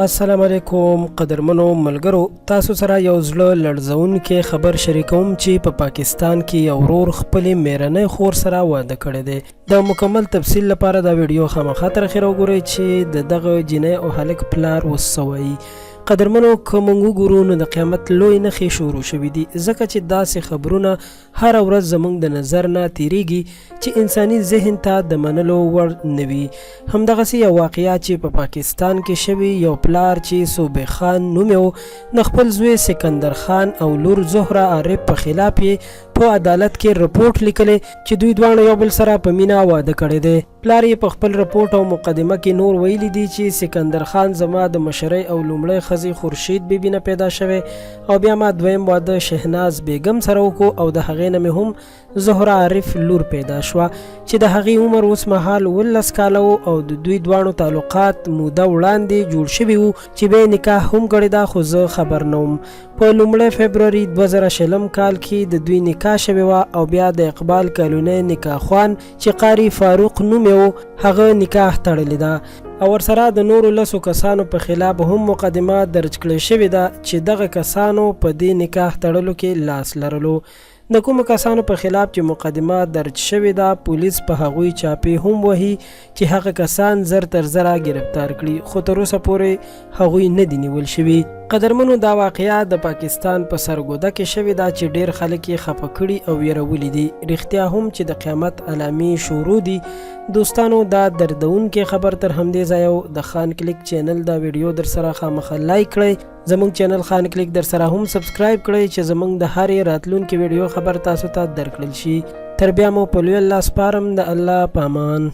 السلام علیکم قدرمنو ملګرو، تاسو سره یو زړه لړزونکی خبر شریکوم چې په پاکستان کې یو ورور خپلې میرنۍ خور سره واده کړی دی. د مکمل تفصیل لپاره دا ویډیو خامخا تر اخره وګورئ چې د دغه جنۍ او هلک پلار اوس څه وایي. قدرمنو که موږ وګورو نو د قیامت لوی نښې شروع شوي دي، ځکه چې داسې خبرونه هره ورځ زموږ د نظر نه تیریږي چې انساني ذهن ته د منلو وړ نه وي. همدغسې یو واقعه چې په پاکستان کې شوي، یو پلار چې صوبې خان نوم یې د خپل زوی سکندر خان او لور زهره عارف په خلاف یې په عدالت کې رپورټ لیکلی چې دوی دواړه یو بل سره په مینه واده کړی دی. پلار یې په خپل رپورټ او مقدمه کې نور ویلي دي چې سکندر خان زما د مشرۍ او لومړۍ ښځې خورشید بیبي نه پیدا شوی او بیا ما دویم واده شهناز بیګم سره وکړو او د هغې نه مې هم زهره عارف لور پیدا شوه چې د هغې عمر اوس مهال 19 کاله و او د دوی دواړو تعلقات موده وړاندې جوړ شوي وو چې بیا نکاح هم کړې ده، خو زه خبر نه وم. په لومړی فبروري 2020 کال کې د دوی نکاح شوې وه او بیا د اقبال کلونی نکاح خوان چې قاری فاروق نوم یې و هغه نکاح تړلې ده او ورسره د نورو 10 کسانو په خلاف هم مقدمه درج کړې شوې ده چې دغه کسانو په دې نکاح تړلو کې لاس لرلو. د کومو کسانو په خلاف چې مقدمه درج شوې ده، پولیس په هغوی چاپې هم وهي چې هغه کسان زر تر زره گرفتار کړي، خو تر اوسه پورې هغوی نه دي نیول شوي. قدرمنو، دا واقعه د پاکستان په سرګوده کې شوې ده چې ډیر خلک یې خفه کړي او ویرولي دي. رښتیا هم چې د قیامت علامې شروع دي. دوستانو، دا دردونکې خبر تر همدې ځایه د خان کلیک چینل دا ویډیو در سره خامخا لایک کړئ، زموږ چینل خان کلیک در سره هم سبسکرایب کړئ چې زموږ د هرې راتلونکې ویډیو خبر تاسو ته درکړل شي. تر بیا مو په لوی الله سپارم، د الله په امان.